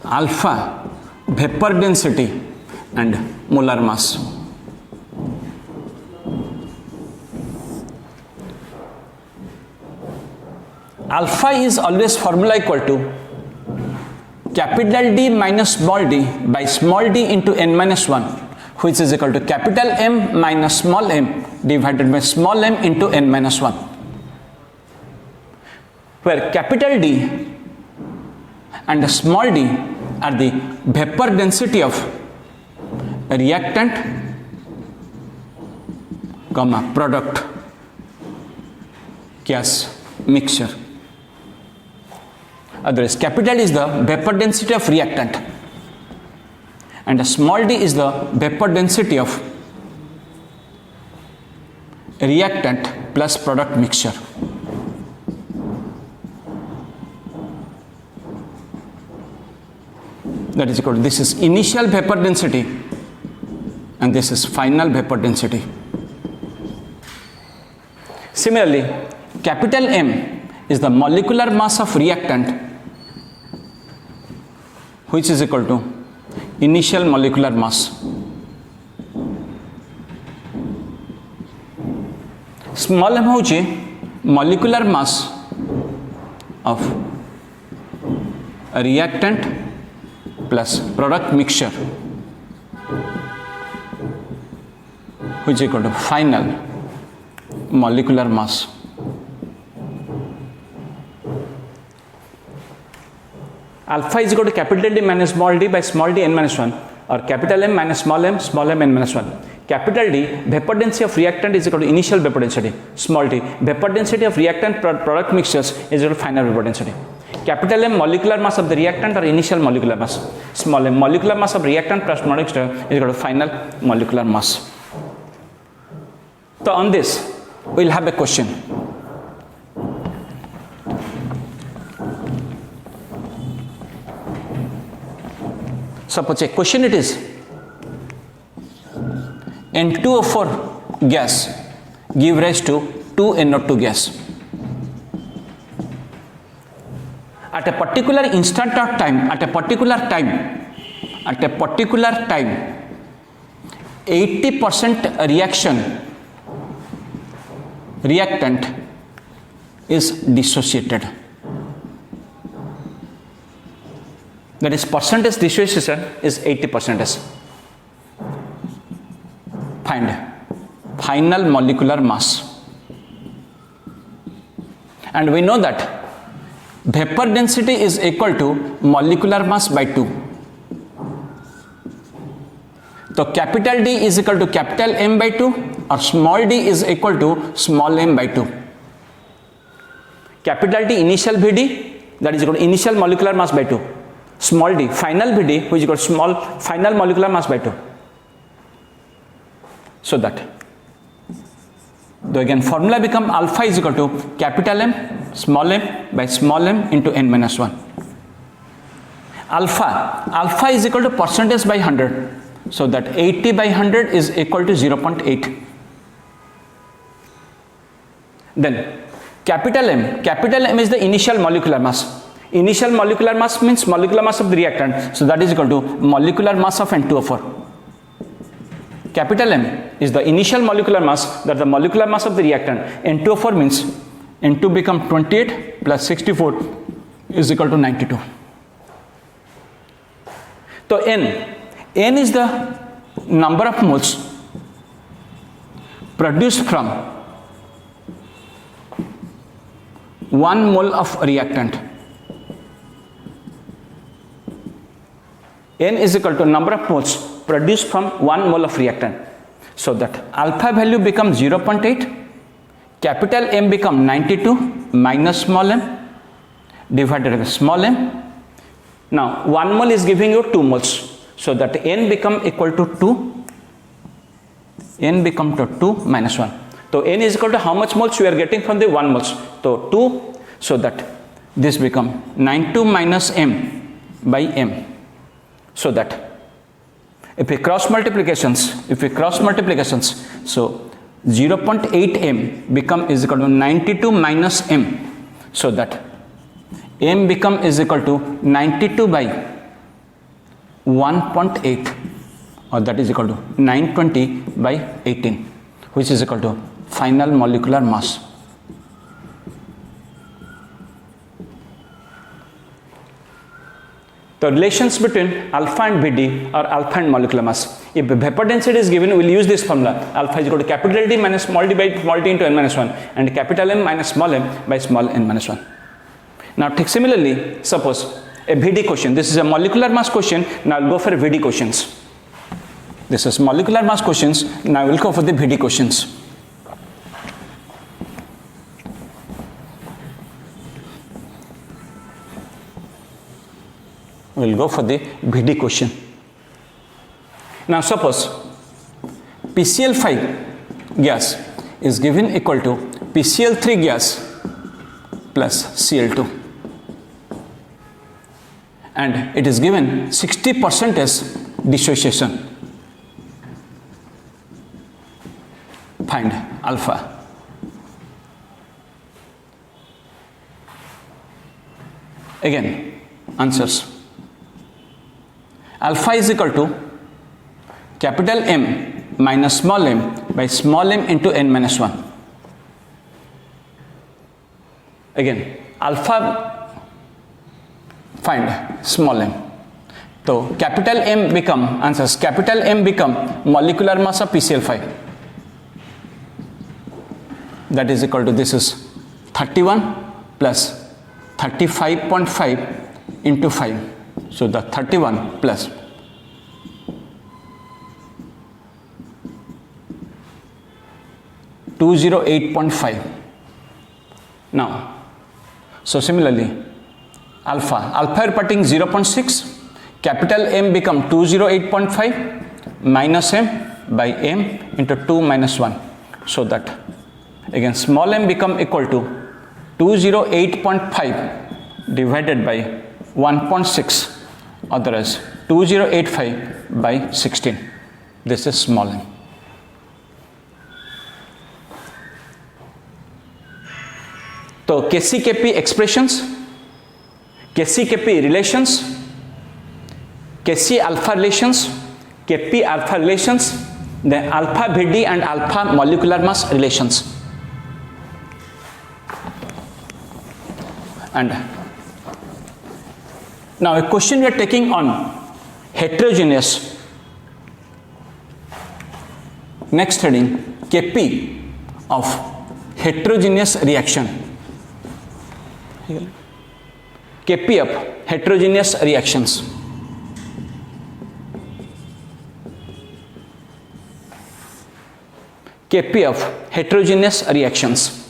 alpha, vapor density and molar mass. alpha is always formula equal to capital D minus small d by small d into n minus 1, which is equal to capital M minus small m divided by small m into n minus 1, where capital D and small d are the vapor density of reactant comma product gas mixture. Otherwise, capital is the vapor density of reactant and small d is the vapor density of reactant plus product mixture. That is equal to, this is initial vapor density and this is final vapor density. Similarly, capital M is the molecular mass of reactant, which is equal to initial molecular mass. Small m होची molecular mass of a reactant plus product mixture, which is equal to final molecular mass. Alpha is equal to capital D minus small d by small d n minus 1, or capital M minus small m n minus 1. Capital D, vapor density of reactant is equal to initial vapor density. Small d, vapor density of reactant product mixtures is equal to final vapor density. Capital M, molecular mass of the reactant or initial molecular mass. Small m, molecular mass of reactant plus product mixture is equal to final molecular mass. So on this, we will have a question. Suppose a question it is, N2O4 gas give rise to 2NO2 gas. At a particular instant of time, at a particular time, 80% reactant is dissociated. That is, percentage dissociation is 80%. Find final molecular mass. And we know that vapor density is equal to molecular mass by 2. So capital D is equal to capital M by 2, or small d is equal to small m by 2. Capital D initial VD, that is equal to initial molecular mass by 2. Small d final VD, which is equal to small final molecular mass by 2. So that, so again formula become alpha is equal to capital M small m by small m into n minus 1. Alpha is equal to percentage by 100. So that 80 by 100 is equal to 0.8. Then capital M is the initial molecular mass. Initial molecular mass means molecular mass of the reactant. So that is equal to molecular mass of N2O4. Capital M is the initial molecular mass, that the molecular mass of the reactant. N2O4 means N2 become 28 plus 64 is equal to 92. So N is the number of moles produced from 1 mole of reactant. N is equal to number of moles produced from 1 mole of reactant. So that alpha value becomes 0.8, capital M become 92 minus small m divided by small m. Now 1 mole is giving you 2 moles. So that N become equal to 2, N become to 2 minus 1. So N is equal to how much moles we are getting from the 1 moles. So 2, so that this become 92 minus m by m. So that if we cross multiplications, so 0.8 m become is equal to 92 minus m. So that m become is equal to 92 by 1.8, or that is equal to 920 by 18, which is equal to final molecular mass. The relations between alpha and Vd or alpha and molecular mass. If vapor density is given, we will use this formula. Alpha is equal to capital D minus small d by small t into n minus 1 and capital M minus small m by small n minus 1. Now take similarly, suppose a Vd question. This is a molecular mass question. Now I'll go for Vd questions. This is molecular mass questions. Now we'll go for the Vd questions. We'll go for the Vd question. Now suppose PCl5 gas is given equal to PCl3 gas plus Cl2 and it is given 60% as dissociation. Find alpha. Again, answers. Alpha is equal to capital M minus small m by small m into n minus 1. Again, alpha, find small m. So capital M become, answers, capital M become molecular mass of PCl5. That is equal to, this is 31 plus 35.5 into 5. So the 31 plus 208.5. Now, so similarly, alpha repeating 0.6, capital M become 208.5 minus m by m into 2 minus 1. So that again small m become equal to 208.5 divided by 1.6, otherwise 2085 by 16. This is small m. So Kc-Kp expressions, Kc-Kp relations, Kc alpha relations, Kp alpha relations, then alpha Vd and alpha molecular mass relations. And now a question we are taking on heterogeneous. Next heading, Kp of heterogeneous reaction. Kp of heterogeneous reactions. Kp of heterogeneous reactions.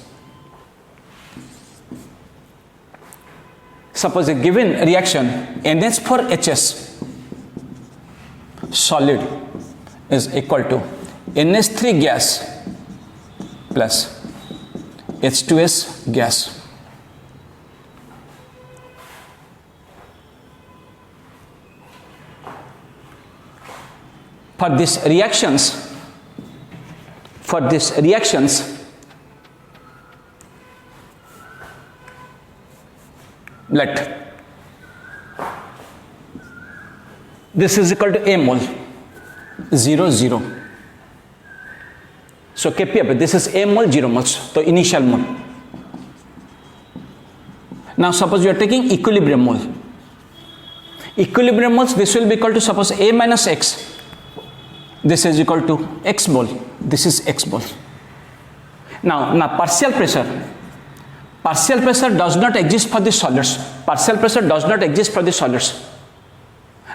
Suppose a given reaction NH4HS solid is equal to NH3 gas plus H2S gas. For these reactions, let this is equal to A mole 0 0. So Kp, this is A mole 0 moles, so initial mole. Now suppose you are taking equilibrium mole. Equilibrium moles, this will be equal to, suppose A minus X, this is equal to X mole, this is X mole. Now partial pressure does not exist for the solids. Partial pressure does not exist for the solids.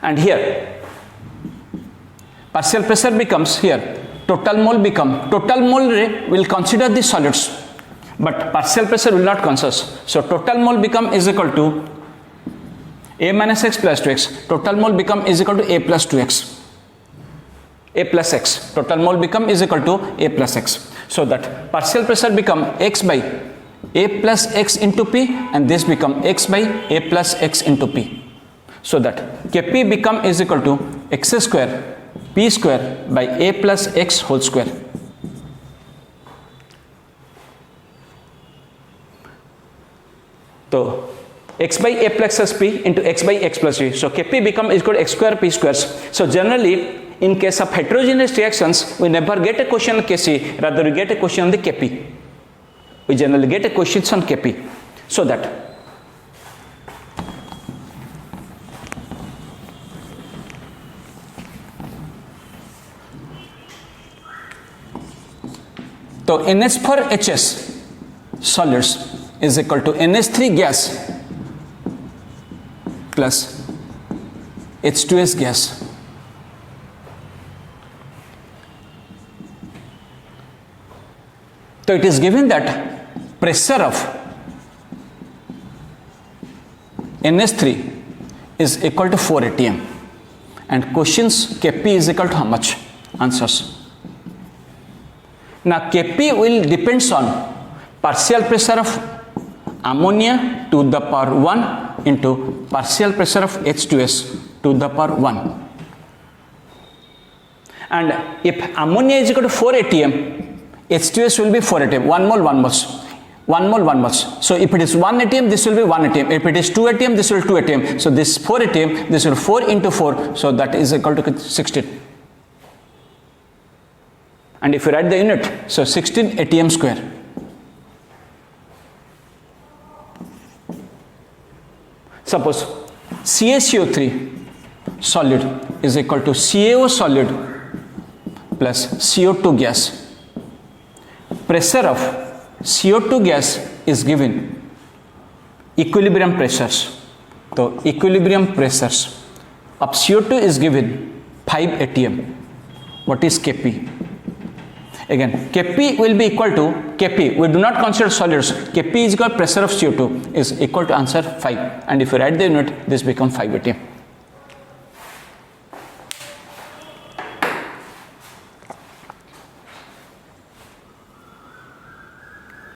And here, partial pressure becomes here, total mole will consider the solids, but partial pressure will not consider. So total mole become is equal to A minus X plus 2X. Total mole become is equal to A plus 2X. A plus X. Total mole become is equal to A plus X. So that partial pressure become X by A plus X into P, and this become X by A plus X into P. So that Kp become is equal to X square P square by A plus X whole square. So X by A plus S P into X by X plus P. So Kp become is equal to X square P squares. So generally, in case of heterogeneous reactions, we never get a question on Kc, rather we get a question on the Kp. We generally get a question on Kp. So that तो NH for HS solids is equal to NH3 gas plus H2S gas. So it is given that pressure of NH3 is equal to 4 atm and questions Kp is equal to how much? Answers. Now Kp will depends on partial pressure of ammonia to the power 1 into partial pressure of H2S to the power 1. And if ammonia is equal to 4 atm, H2S will be 4 atm, 1 mole 1 moles. 1 mole 1 moles. So if it is 1 atm, this will be 1 atm. If it is 2 atm, this will be 2 atm. So this 4 atm, this will 4 into 4, so that is equal to 16. And if you write the unit, so 16 atm square. Suppose CaCO3 solid is equal to CaO solid plus CO2 gas. Pressure of CO2 gas is given equilibrium pressures. So equilibrium pressures of CO2 is given 5 atm. What is Kp? Again, Kp will be equal to Kp. We do not consider solids. Kp is equal to pressure of CO2 is equal to answer 5. And if you write the unit, this becomes 5 atm.